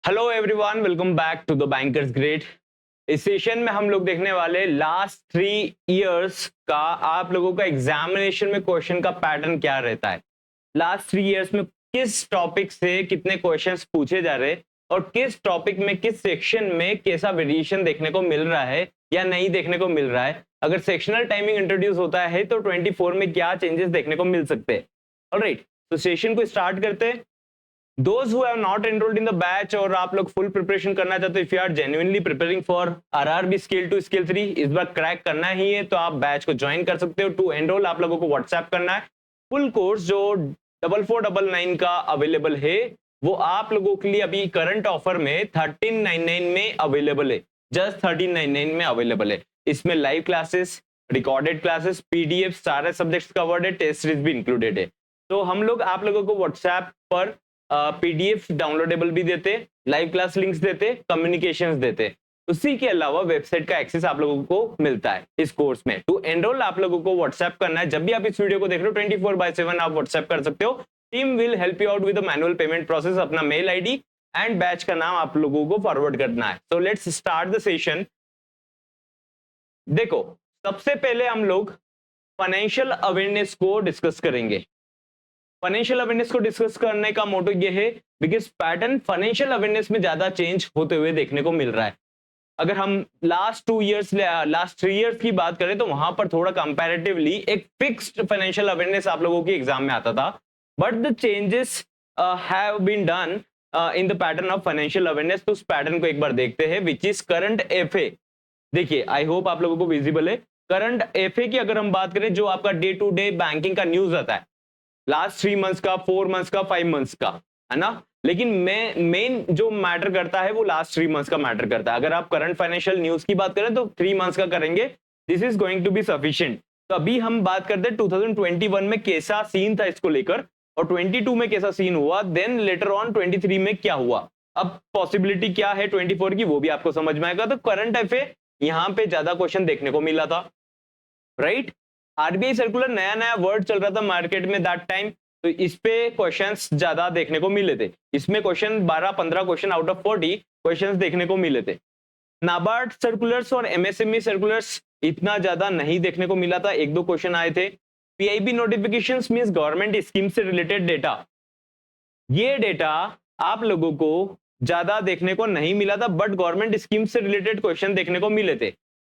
Hello everyone, welcome back to the Bankers Grade. इस session में हम लोग देखने वाले लास्ट 3 इयर्स का आप लोगों का एग्जामिनेशन में क्वेश्चन का पैटर्न क्या रहता है। लास्ट 3 इयर्स में किस टॉपिक से कितने क्वेश्चंस पूछे जा रहे और किस टॉपिक में किस सेक्शन में कैसा वेरिएशन देखने को मिल रहा है या नहीं देखने को मिल रहा है। अगर सेक्शनल टाइमिंग इंट्रोड्यूस होता है तो 24 में क्या चेंजेस देखने को मिल सकते हैं। ऑलराइट, तो सेशन को स्टार्ट करते हैं। Those who have not enrolled in the batch और आप लोग फुल प्रिपरेशन करना चाहते हो, if you are genuinely preparing for RRB scale 2 scale 3 इस बार क्रैक करना ही है तो आप बैच को ज्वाइन कर सकते हो। टू एनरोल आप लोगों को व्हाट्सएप करना है। फुल कोर्स जो 4499 का अवेलेबल है वो आप लोगों के लिए अभी करंट ऑफर में 1399 में अवेलेबल है। जस्ट 1399 में अवेलेबल है। इसमें live classes, recorded classes, PDF, सारे सब्जेक्ट्स कवर्ड है, टेस्ट सीरीज भी इंक्लूडेड है। तो हम लोग आप लोगों को व्हाट्सएप पर पीडीएफ डाउनलोडेबल भी देते, लाइव क्लास लिंक्स देते, कम्युनिकेशंस देते। उसी के अलावा वेबसाइट का एक्सेस आप लोगों को मिलता है इस कोर्स में। टू एनरोल आप लोगों को व्हाट्सएप करना है। जब भी आप इस वीडियो को देख रहे हो 24/7 आप व्हाट्सएप कर सकते हो। Team will help you out with the manual payment process. अपना मेल आईडी एंड बैच का नाम आप लोगों को फॉरवर्ड करना है। So let's start the session. देखो, सबसे पहले हम लोग फाइनेंशियल अवेयरनेस को डिस्कस करेंगे। फाइनेंशियल अवेयरनेस को डिस्कस करने का मोटो ये है बिकॉज पैटर्न फाइनेंशियल अवेयरनेस में ज्यादा चेंज होते हुए देखने को मिल रहा है। अगर हम लास्ट 3 इयर्स की बात करें तो वहां पर थोड़ा कंपैरेटिवली एक फिक्स्ड फाइनेंशियल अवेयरनेस आप लोगों की एग्जाम में आता था, but the changes have been done in the pattern of financial awareness. तो उस पैटर्न को एक बार देखते हैं विच इज करंट एफए। देखिए, आई होप आप लोगों को विजिबल है। करंट एफए की अगर हम बात करें, जो आपका डे टू डे बैंकिंग का न्यूज आता है लास्ट 3 मंथ्स का, 4 मंथ्स का, 5 मंथ्स का, है ना। लेकिन मेन जो मैटर करता है वो लास्ट 3 मंथ्स का मैटर करता है। अगर आप करंट फाइनेंशियल न्यूज की बात करें तो 3 मंथ्स का करेंगे, this is going to be sufficient. तो अभी हम बात करते हैं 2021 में कैसा सीन था इसको लेकर, और 22 में कैसा सीन हुआ, देन लेटर ऑन 23 में क्या हुआ। अब पॉसिबिलिटी क्या है 24 की वो भी आपको समझ में आएगा। तो करंट अफेयर यहां पे ज्यादा क्वेश्चन देखने को मिला था, राइट। आरबीआई सर्कुलर नया नया वर्ड चल रहा था मार्केट में दैट टाइम, तो इस पे क्वेश्चंस ज्यादा देखने को मिले थे। इसमें question 12-15 question out of 40 questions देखने को मिले थे। नाबार्ड सर्कुलर्स और एमएसएमई सर्कुलर्स इतना ज्यादा नहीं देखने को मिला था, 1-2 क्वेश्चन आए थे। PIB notifications means government scheme से रिलेटेड डेटा, ये डेटा आप लोगों को ज्यादा देखने को नहीं मिला था, बट गवर्नमेंट स्कीम से रिलेटेड क्वेश्चन देखने को मिले थे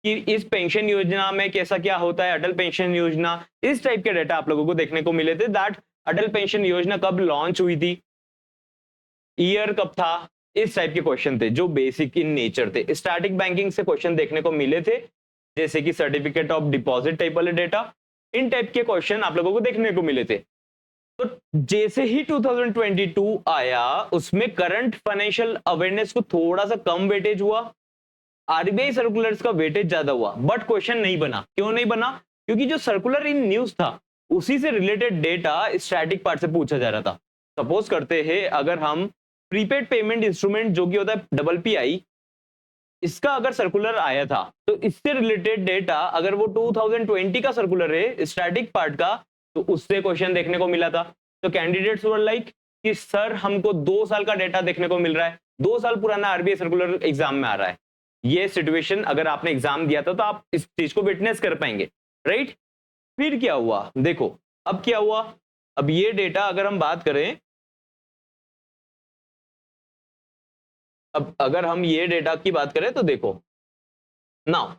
कि इस पेंशन योजना में कैसा क्या होता है, अटल पेंशन योजना, इस टाइप के डेटा आप लोगों को देखने को मिले थे। दैट अटल पेंशन योजना कब लॉन्च हुई थी, ईयर कब था, इस टाइप के क्वेश्चन थे जो बेसिक इन नेचर थे। स्टैटिक बैंकिंग से क्वेश्चन देखने को मिले थे, जैसे कि सर्टिफिकेट ऑफ डिपॉजिट टाइप वाले डेटा, इन टाइप के क्वेश्चन आप लोगों को देखने को मिले थे। तो जैसे ही 2022 आया उसमें करंट फाइनेंशियल अवेयरनेस को थोड़ा सा कम वेटेज हुआ, आरबीआई सर्कुलर्स का वेटेज ज्यादा हुआ, बट क्वेश्चन नहीं बना। क्यों नहीं बना? क्योंकि जो सर्कुलर इन न्यूज था उसी से रिलेटेड डेटा स्टैटिक पार्ट से पूछा जा रहा था। सपोज करते हैं अगर हम प्रीपेड पेमेंट इंस्ट्रूमेंट जो कि होता है डबल पीआई, इसका अगर सर्कुलर आया था तो इससे रिलेटेड डेटा अगर वो 2020 का सर्कुलर है स्टैटिक पार्ट का, तो उससे क्वेश्चन देखने को मिला था। तो कैंडिडेट्स वर लाइक कि सर हमको 2 साल का डेटा देखने को मिल रहा है, 2 साल पुराना आरबीआई सर्कुलर एग्जाम में आ रहा है। ये सिचुएशन अगर आपने एग्जाम दिया था तो आप इस चीज को विटनेस कर पाएंगे, राइट। फिर क्या हुआ, देखो अब क्या हुआ। अब ये डेटा अगर हम बात करें, अब अगर हम ये डेटा की बात करें तो देखो नाउ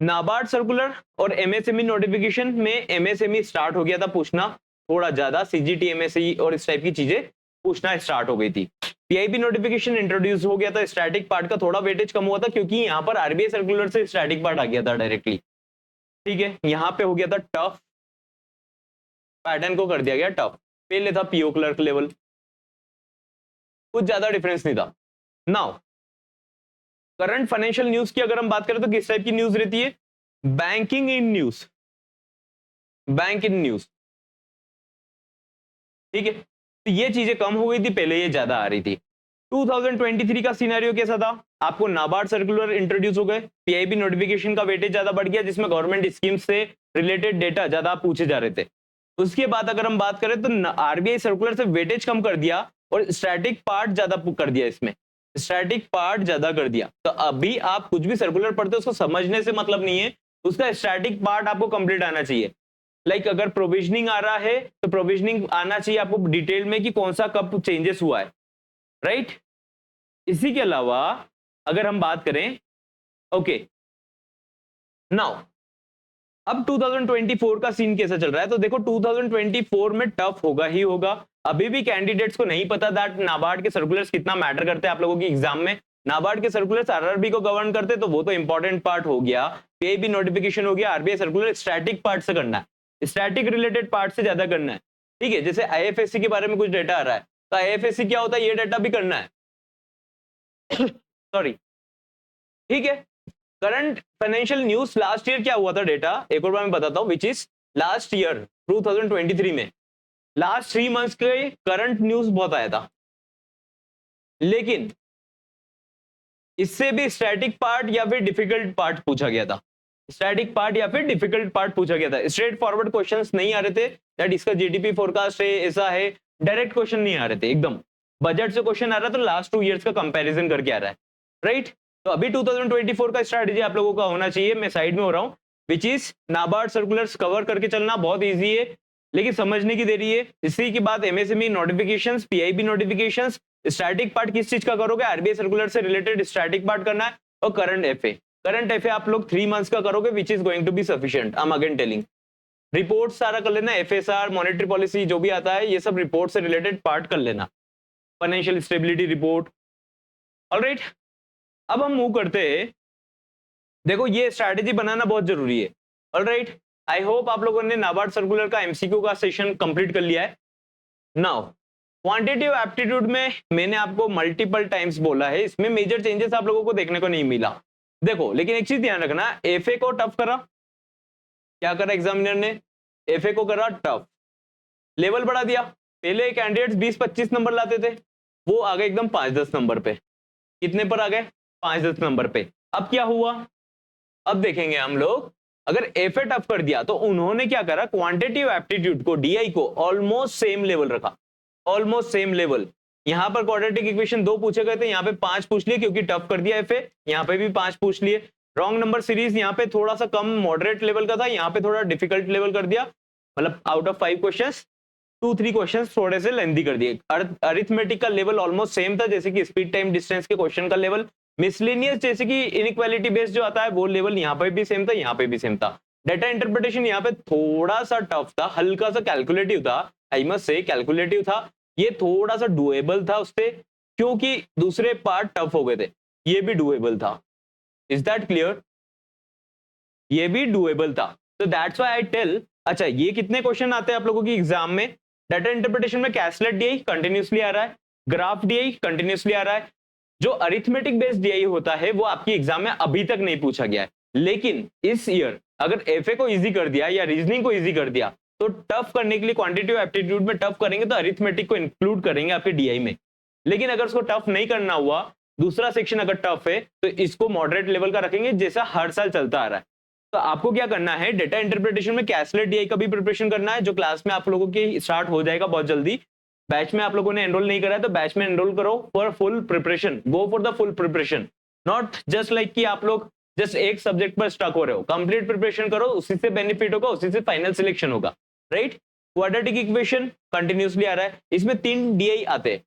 नाबार्ड सर्कुलर और एमएसएमई नोटिफिकेशन में एमएसएमई स्टार्ट हो गया था पूछना, थोड़ा ज्यादा सीजीटी एमएसई और इस टाइप की चीजें पूछना स्टार्ट हो गई थी। पीआईबी नोटिफिकेशन इंट्रोड्यूस हो गया था, स्टैटिक पार्ट का थोड़ा वेटेज कम हुआ था क्योंकि यहां पर आरबीआई सर्कुलर से स्टैटिक पार्ट आ गया था डायरेक्टली, ठीक है। यहां पे हो गया था टफ, पैटर्न को कर दिया गया टफ। पहले था पीओ क्लर्क लेवल, कुछ ज्यादा डिफरेंस नहीं था। नाउ करंट फाइनेंशियल न्यूज की अगर हम बात करें तो किस टाइप की न्यूज रहती है, banking in news, bank in news, ठीक है। तो ये चीजें कम हो गई थी, पहले ये ज्यादा आ रही थी। 2023 का सिनेरियो कैसा था, आपको नाबार्ड सर्कुलर इंट्रोड्यूस हो गए, पीआईबी नोटिफिकेशन का वेटेज ज्यादा बढ़ गया जिसमें गवर्नमेंट स्कीम से रिलेटेड डेटा ज्यादा पूछे जा रहे थे। उसके बाद अगर हम बात करें तो आरबीआई सर्कुलर से वेटेज कम कर दिया और स्टैटिक पार्ट ज्यादा कर दिया इसमें, स्टैटिक पार्ट ज्यादा कर दिया। तो अभी आप कुछ भी सर्कुलर पढ़ते हो उसको समझने से मतलब नहीं है, उसका स्टैटिक पार्ट आपको कंप्लीट आना चाहिए। लाइक अगर प्रोविजनिंग आ रहा है तो प्रोविजनिंग आना चाहिए आपको डिटेल में कि कौन सा कब चेंजेस हुआ है, राइट। इसी के अलावा अगर हम बात करें, ओके नाउ अब 2024 का सीन कैसा चल रहा है, तो देखो 2024 में टफ होगा ही होगा। अभी भी कैंडिडेट्स को नहीं पता दैट नाबार्ड के सर्कुलर्स कितना मैटर करते हैं आप लोगों की एग्जाम में। नाबार्ड के सर्कुलर्स आरआरबी को गवर्न करते तो वो तो इंपॉर्टेंट पार्ट हो गया, पीआईबी नोटिफिकेशन हो गया, आरबीआई सर्कुलर स्टैटिक पार्ट से करना है, स्टैटिक रिलेटेड पार्ट से ज्यादा करना है, ठीक है। जैसे आईएफएससी के बारे में कुछ डेटा आ रहा है तो आईएफएससी क्या होता है ये डेटा भी करना है सॉरी, ठीक है। Current financial news last year क्या हुआ था डेटा एक और बार मैं बताता हूं, विच इज लास्ट ईयर 2023 में लास्ट 3 मंथ्स के करंट न्यूज बहुत आया था, लेकिन इससे भी स्टैटिक पार्ट या फिर डिफिकल्ट पार्ट पूछा गया था, स्टैटिक पार्ट या फिर डिफिकल्ट पार्ट पूछा गया था। स्ट्रेट फॉरवर्ड क्वेश्चंस नहीं आ रहे थे दैट इसका जीडीपी फोरकास्ट है ऐसा है, डायरेक्ट क्वेश्चन नहीं आ रहे थे, एकदम बजट से क्वेश्चन आ रहा था, लास्ट 2 इयर्स का कंपैरिजन करके आ रहा है, राइट। तो अभी 2024 का स्ट्रैटेजी आप लोगों का होना चाहिए, मैं साइड में हो रहा हूं, which is NABARD circulars cover करके चलना बहुत ईजी है, लेकिन समझने की देरी है। इसी की बात MSME notifications, PIB notifications, static part किस चीज का करोगे, आरबीआई सर्कुलर से रिलेटेड स्टैटिक पार्ट करना है, और करंट एफए आप लोग 3 मंथ्स का करोगे which is going to be sufficient. I am again telling, report सारा कर लेना, एफएसआर मॉनेटरी पॉलिसी जो भी आता है ये सब रिपोर्ट से रिलेटेड पार्ट कर लेना, फाइनेंशियल स्टेबिलिटी रिपोर्ट, ऑलराइट। अब हम मूव करते हैं, देखो ये स्ट्रैटेजी बनाना बहुत जरूरी है, ऑलराइट। आई होप आप लोगों ने नाबार्ड सर्कुलर का एमसीक्यू का सेशन कंप्लीट कर लिया है। नाउ क्वांटिटेटिव एप्टीट्यूड में मैंने आपको मल्टीपल टाइम्स बोला है, इसमें मेजर चेंजेस आप लोगों को देखने को नहीं मिला। देखो लेकिन एक चीज ध्यान रखना, एफए को टफ करा, क्या करा एग्जामिनर ने, एफए को करा टफ, लेवल बढ़ा दिया। पहले कैंडिडेट्स 20-25 नंबर लाते थे, वो आ गए एकदम 5-10 नंबर पे। कितने पर आ गए, 5-10 नंबर पे। अब क्या हुआ, अब देखेंगे हम लोग, अगर एफए टफ कर दिया तो उन्होंने क्या करा, क्वांटिटेटिव एप्टीट्यूड को डीआई को ऑलमोस्ट सेम लेवल रखा, ऑलमोस्ट सेम लेवल। यहां पर क्वाड्रेटिक इक्वेशन 2 पूछे गए थे, यहां पे 5 पूछ लिए क्योंकि टफ कर दिया एफए, यहां पे भी 5 पूछ लिए। रॉन्ग नंबर सीरीज यहाँ पे थोड़ा सा कम मॉडरेट लेवल का था, यहाँ पे थोड़ा डिफिकल्ट लेवल कर दिया, मतलब आउट ऑफ 5 क्वेश्चंस 2-3 क्वेश्चंस थोड़े से लेंथी कर दिए। अरिथमेटिक का लेवल ऑलमोस्ट सेम था, जैसे कि स्पीड टाइम डिस्टेंस के क्वेश्चन का लेवल। मिसलेनियस जैसे कि इनइक्वालिटी बेस्ड जो आता है वो लेवल यहाँ पे भी सेम था, यहाँ पे भी सेम था। डेटा इंटरप्रिटेशन यहाँ पे थोड़ा सा टफ था, हल्का सा कैलकुलेटिव था, आई मस्ट से कैलकुलेटिव था, ये थोड़ा सा डुएबल था उससे, क्योंकि दूसरे पार्ट टफ हो गए थे, ये भी डुएबल था। इज दैट क्लियर, ये भी डुएबल था, तो दैट्स व्हाई आई टेल। अच्छा ये कितने क्वेश्चन आते हैं आप लोगों की एग्जाम में, डाटा इंटरप्रिटेशन में कैसलेट डीआई कंटिन्यूसली आ रहा है, ग्राफ डीआई कंटिन्यूसली आ रहा है। जो अरिथमेटिक बेस्ड डीआई होता है वो आपकी एग्जाम में अभी तक नहीं पूछा गया है, लेकिन इस ईयर अगर एफए को इजी कर दिया या रीजनिंग को इजी कर दिया तो टफ करने के लिए क्वांटिटेटिव एप्टीट्यूड में टफ करेंगे तो अरिथमेटिक को इंक्लूड करेंगे आपके डीआई में। लेकिन अगर उसको टफ नहीं करना हुआ, दूसरा सेक्शन अगर टफ है तो इसको मॉडरेट लेवल का रखेंगे जैसा हर साल चलता आ रहा है। तो आपको क्या करना है, डेटा इंटरप्रिटेशन में कैसलेट डीआई का भी प्रिपरेशन करना है, जो क्लास में आप लोगों की स्टार्ट हो जाएगा बहुत जल्दी। बैच में आप लोगों ने एनरोल नहीं करा है तो बैच में एनरोल करो for full preparation, go for the full preparation, not just like कि आप लोग जस्ट एक सब्जेक्ट पर स्टक हो रहे हो। कंप्लीट प्रिपरेशन करो, उसी से बेनिफिट होगा, उसी से फाइनल सिलेक्शन होगा, राइट। क्वाड्रेटिक इक्वेशन कंटिन्यूसली आ रहा है, इसमें 3 डीआई आते हैं।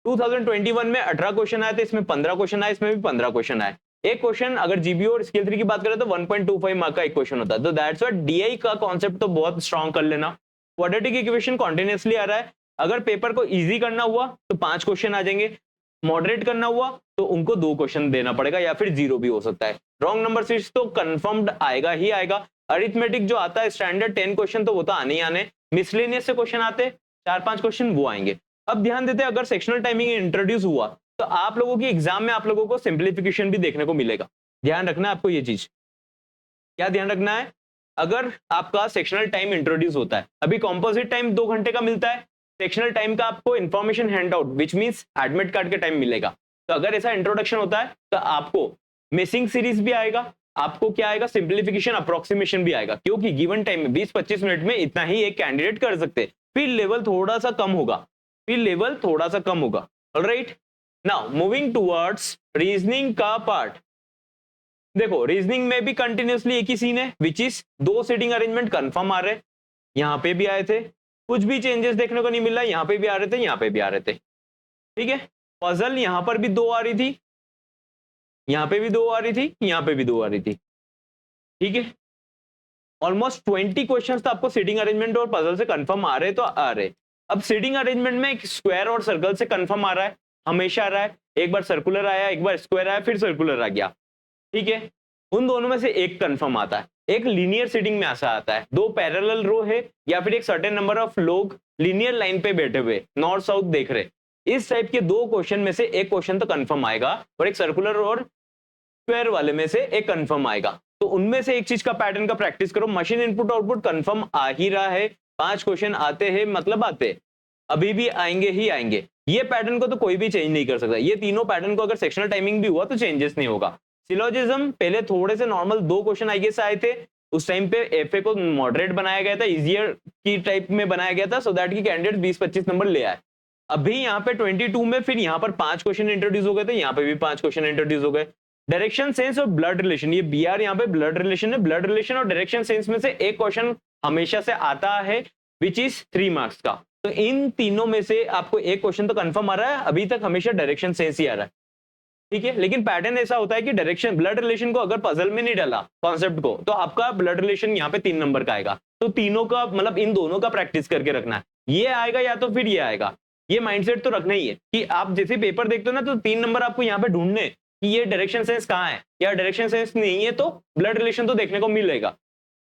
2021 में 18 क्वेश्चन आए थे, इसमें 15 क्वेश्चन आए, इसमें भी 15 क्वेश्चन आए। एक क्वेश्चन अगर जीबीओ और स्केल 3 की बात करें तो 1.25 मार्क का एक क्वेश्चन होता है, तो दैट्स व्हाई डीआई का कॉन्सेप्ट तो बहुत स्ट्रांग कर लेना। क्वाड्रेटिक इक्वेशन कंटिन्यूसली आ रहा है, अगर पेपर को इजी करना हुआ तो 5 क्वेश्चन आ जाएंगे, मॉडरेट करना हुआ तो उनको 2 क्वेश्चन देना पड़ेगा या फिर 0 भी हो सकता है। रॉन्ग नंबर सीरीज तो कंफर्म्ड आएगा ही आएगा। अरिथमेटिक जो आता है स्टैंडर्ड 10 क्वेश्चन तो वो तो आने ही आने, मिसलेनियस से क्वेश्चन आते 4-5 क्वेश्चन वो आएंगे। अब ध्यान देते हैं, अगर सेक्शनल टाइमिंग इंट्रोड्यूस हुआ तो आप लोगों की एग्जाम में आप लोगों को सिंप्लीफिकेशन भी देखने को मिलेगा। ध्यान रखना है आपको ये चीज, क्या ध्यान रखना है, अगर आपका सेक्शनल टाइम इंट्रोड्यूस होता है, अभी कॉम्पोजिट टाइम 2 घंटे का मिलता है, सेक्शनल टाइम का आपको information hand out which means admit card के टाइम मिलेगा। तो अगर ऐसा इंट्रोडक्शन होता है तो आपको मिसिंग सीरीज भी आएगा, आपको क्या आएगा, सिंप्लीफिकेशन अप्रोक्सीमेशन भी आएगा, क्योंकि गिवन टाइम में 20-25 मिनट में इतना ही एक कैंडिडेट कर सकते हैं। फिर लेवल थोड़ा सा कम होगा, फिर लेवल थोड़ा सा कम होगा, alright. Now moving towards reasoning का पार्ट। देखो रीजनिंग में भी कंटिन्यूसली एक ही सीन है, विच इज दो सीटिंग अरेंजमेंट कंफर्म आ रहे, यहां पे भी आए थे, कुछ भी चेंजेस देखने को नहीं मिल रहा, यहां पे भी आ रहे थे, यहां पे भी आ रहे थे, ठीक है। पजल यहां पर भी दो आ रही थी, यहां पे भी दो आ रही थी, यहां पे भी दो आ रही थी, ठीक है। ऑलमोस्ट 20 क्वेश्चंस तो आपको सीटिंग अरेंजमेंट और पजल से कंफर्म आ रहे तो आ रहे। अब सीटिंग अरेंजमेंट में एक स्क्वायर और सर्कल से कंफर्म आ रहा है, हमेशा आ रहा है, एक बार सर्कुलर आया, एक बार स्क्वायर आया, फिर सर्कुलर आ गया, ठीक है। उन दोनों में से एक कंफर्म आता है, एक लीनियर सीटिंग में ऐसा आता है, दो पैरेलल रो है या फिर एक सर्टेन नंबर ऑफ लोग लीनियर लाइन पे बैठे हुए नॉर्थ साउथ देख रहे, इस टाइप के दो क्वेश्चन में से एक क्वेश्चन तो कंफर्म आएगा और एक सर्कुलर और स्क्वायर वाले में से एक कंफर्म आएगा। तो उनमें से एक चीज का पैटर्न का प्रैक्टिस करो। मशीन इनपुट आउटपुट कंफर्म आ ही रहा है, 5 क्वेश्चन आते हैं मतलब आते, अभी भी आएंगे ही आएंगे, ये पैटर्न को तो कोई भी चेंज नहीं कर सकता। ये तीनों पैटर्न को अगर सेक्शनल टाइमिंग भी हुआ तो चेंजेस नहीं होगा। सिलोजिज्म पहले थोड़े से नॉर्मल 2 क्वेश्चन आई गेस आए थे, उस टाइम पे एफए को मॉडरेट बनाया गया था, इजियर की टाइप में बनाया गया था, सो दैट की कैंडिडेट 20-25 नंबर ले आए। अभी यहाँ पे 22 में फिर यहाँ पर 5 क्वेश्चन इंट्रोड्यूस हो गए थे, यहाँ पे भी 5 क्वेश्चन इंट्रोड्यूस हो गए। डायरेक्शन सेंस और ब्लड रिलेशन, ये बीआर यहाँ पे ब्लड रिलेशन है, ब्लड रिलेशन और डायरेक्शन सेंस में से एक क्वेश्चन हमेशा से आता है विच इज 3 मार्क्स का। तो इन तीनों में से आपको एक क्वेश्चन तो कंफर्म आ रहा है, अभी तक हमेशा डायरेक्शन सेंस ही आ रहा है, ठीक है। लेकिन पैटर्न ऐसा होता है कि डायरेक्शन ब्लड रिलेशन को अगर पजल में नहीं डाला कॉन्सेप्ट को, तो आपका ब्लड रिलेशन यहाँ पे 3 नंबर का आएगा। तो तीनों का मतलब इन दोनों का प्रैक्टिस करके रखना है, ये आएगा या तो फिर ये आएगा, ये माइंडसेट तो रखना ही है कि आप जैसे पेपर देखते हो ना, तो 3 नंबर आपको यहाँ पे ढूंढने कि ये डायरेक्शन सेंस कहाँ है, या डायरेक्शन सेंस नहीं है तो ब्लड रिलेशन तो देखने को मिलेगा,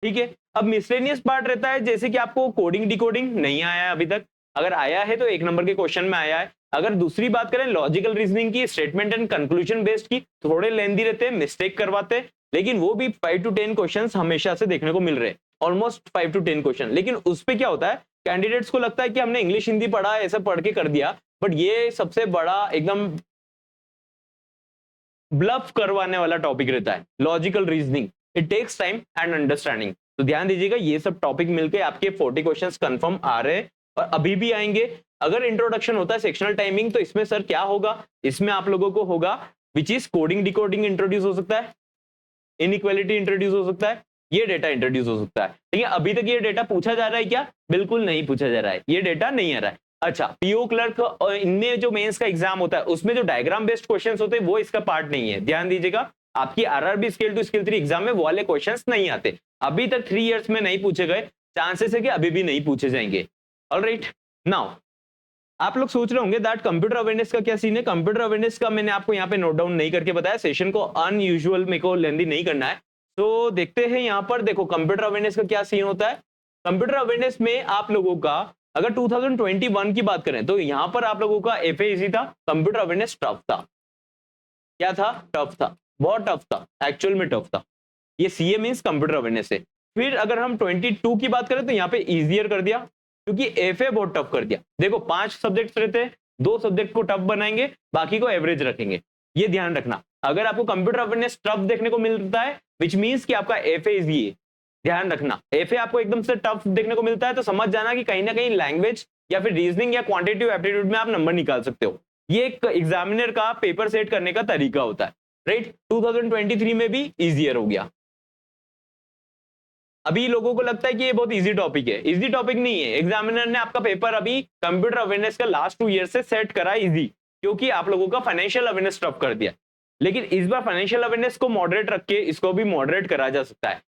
ठीक है। अब मिसलेनियस पार्ट रहता है, जैसे कि आपको कोडिंग डिकोडिंग नहीं आया है अभी तक, अगर आया है तो 1 नंबर के क्वेश्चन में आया है। अगर दूसरी बात करें लॉजिकल रीजनिंग की, स्टेटमेंट एंड कंक्लूजन बेस्ड की, थोड़े लेंदी रहते हैं, मिस्टेक करवाते हैं, लेकिन वो भी 5 to 10 क्वेश्चंस हमेशा से देखने को मिल रहे हैं, ऑलमोस्ट 5 to 10 क्वेश्चन। लेकिन उस पे क्या होता है, कैंडिडेट्स को लगता है कि हमने इंग्लिश हिंदी पढ़ा, ऐसा पढ़ के कर दिया, बट ये सबसे बड़ा एकदम ब्लफ करवाने वाला टॉपिक रहता है logical reasoning. It takes time and understanding, तो ध्यान दीजिएगा, ये सब टॉपिक मिलके आपके 40 क्वेश्चंस कंफर्म आ रहे हैं और अभी भी आएंगे। अगर इंट्रोडक्शन होता है सेक्शनल टाइमिंग, तो इसमें सर क्या होगा, इसमें आप लोगों को होगा which is coding decoding introduce हो सकता है, इनइक्वालिटी इंट्रोड्यूस हो सकता है, ये डेटा इंट्रोड्यूस हो सकता है। ठीक है, अभी तक ये डेटा पूछा जा रहा है क्या, बिल्कुल नहीं पूछा जा रहा है, ये डेटा नहीं आ रहा है। अच्छा, पीओ क्लर्क इनमें जो मेंस का एग्जाम होता है उसमें जो डायग्राम बेस्ड क्वेश्चंस होते हैं वो इसका पार्ट नहीं है, ध्यान दीजिएगा। आपकी आरआरबी स्केल 2 स्केल 3 एग्जाम में वो वाले क्वेश्चंस नहीं आते, अभी तक 3 इयर्स में नहीं पूछे गए, चांसेस है कि अभी भी नहीं पूछे जाएंगे। ऑलराइट, नाउ आप लोग सोच रहे होंगे दैट कंप्यूटर अवेयरनेस का क्या सीन है। कंप्यूटर अवेयरनेस का मैंने आपको यहाँ पे नोट डाउन नहीं करके बताया, सेशन को अनयूजुअल मेरे को लेंदी नहीं करना है। तो देखते हैं यहाँ पर, देखो कंप्यूटर अवेयरनेस का क्या सीन होता है। कंप्यूटर अवेयरनेस में आप लोगों का अगर 2021 की बात करें तो यहाँ पर आप लोगों का एफए इजी था, कंप्यूटर अवेयरनेस टफ था। क्या था, टफ था, बहुत टफ था, एक्चुअल में टफ था। ये सीए मींस कंप्यूटर अवेयरनेस है। फिर अगर हम 22 की बात करें तो यहाँ पे इजियर कर दिया, क्योंकि एफए बहुत टफ कर दिया। देखो 5 सब्जेक्ट्स रहते हैं, 2 सब्जेक्ट को टफ बनाएंगे, बाकी को एवरेज रखेंगे, ये ध्यान रखना। अगर आपको कंप्यूटर अवेयरनेस टफ देखने को मिलता है विच मींस कि आपका एफए इजी है, ध्यान रखना। एफए आपको एकदम से टफ देखने को मिलता है तो समझ जाना कि कहीं ना कहीं लैंग्वेज या फिर रीजनिंग या क्वांटिटेटिव एप्टीट्यूड में आप नंबर निकाल सकते हो। ये एक एग्जामिनर का पेपर सेट करने का तरीका होता है, राइट। 2023 में भी इजियर हो गया। अभी लोगों को लगता है कि ये बहुत इजी टॉपिक है, इजी टॉपिक नहीं है। एग्जामिनर ने आपका पेपर अभी कंप्यूटर अवेयरनेस का लास्ट 2 ईयर से सेट करा इजी, क्योंकि आप लोगों का फाइनेंशियल अवेयरनेस टफ कर दिया। लेकिन इस बार फाइनेंशियल अवेयरनेस को मॉडरेट रख के इसको भी मॉडरेट करा जा सकता है,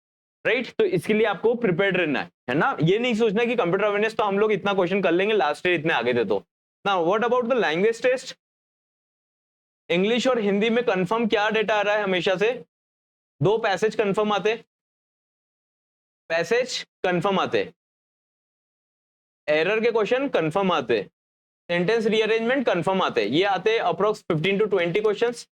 राइट। तो इसके लिए आपको प्रिपेयर्ड रहना है ना। ये नहीं सोचना कि कंप्यूटर अवेयरनेस तो हम लोग इतना क्वेश्चन कर लेंगे, लास्ट ईयर इतने आगे थे। तो now what about the language test. English और हिंदी में कंफर्म क्या डेटा आ रहा है, हमेशा से 2 पैसेज कंफर्म आते, पैसेज कंफर्म आते, एरर के क्वेश्चन कंफर्म आते, सेंटेंस रीअरेंजमेंट कंफर्म आते। ये आते अप्रोक्स 15 to 20 क्वेश्चंस,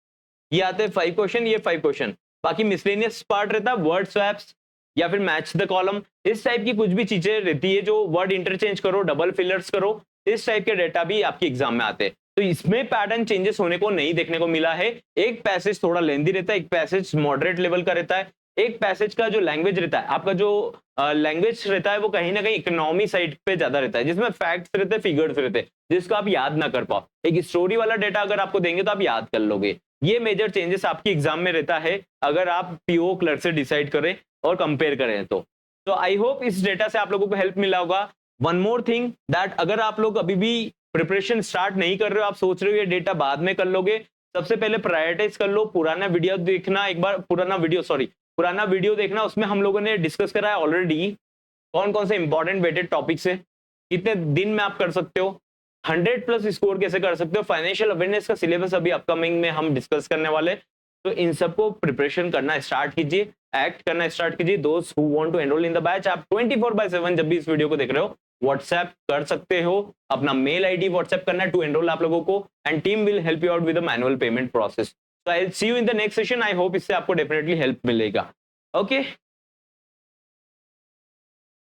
ये आते 5 क्वेश्चन, ये 5 क्वेश्चन। बाकी मिसलेनियस पार्ट रहता है, वर्ड स्वैप्स या फिर मैच द कॉलम, इस टाइप की कुछ भी चीजें रहती है जो वर्ड इंटरचेंज करो, डबल फिलर्स करो, इस टाइप के डेटा भी आपके एग्जाम में आते हैं। तो इसमें पैटर्न चेंजेस होने को नहीं देखने को मिला है। एक पैसेज थोड़ा लेंदी रहता है, एक पैसेज मॉडरेट लेवल का रहता है, एक पैसेज का जो लैंग्वेज रहता है, आपका जो लैंग्वेज रहता है वो कहीं ना कहीं इकोनॉमी साइड पे ज्यादा रहता है, जिसमें फैक्ट्स रहते हैं, फिगर्स रहते हैं, जिसको आप याद ना कर पाओ। एक स्टोरी वाला डेटा अगर आपको देंगे तो आप याद कर लोगे। ये मेजर चेंजेस आपकी एग्जाम में रहता है अगर आप पीओ क्लर्क से डिसाइड करें और कंपेयर करें तो आई होप इस डेटा से आप लोगों को हेल्प मिला होगा। वन मोर थिंग दैट अगर आप लोग अभी भी प्रिपरेशन स्टार्ट नहीं कर रहे हो, आप सोच रहे हो ये डेटा बाद में कर लोगे, सबसे पहले प्रायोरिटाइज कर लो, पुराना वीडियो देखना, एक बार पुराना वीडियो देखना, उसमें हम लोगों ने डिस्कस करा है ऑलरेडी कौन कौन से इंपॉर्टेंट वेटेड टॉपिक्स है, कितने दिन में आप कर सकते हो, 100+ स्कोर कैसे कर सकते हो, फाइनेंशियल अवेयरनेस का सिलेबस अभी अपकमिंग में हम डिस्कस करने वाले। तो इन सबको प्रिपरेशन करना स्टार्ट कीजिए, एक्ट करना स्टार्ट कीजिए। दोस्त who want to enrol in the batch, आप 24/7 जब भी इस वीडियो को देख रहे हो व्हाट्सएप कर सकते हो, अपना मेल आईडी व्हाट्सएप करना है टू एनरोल आप लोगों को, and team will help you out with the manual payment process. So I'll see you in the next session. I hope इससे आपको डेफिनेटली हेल्प मिलेगा। ओके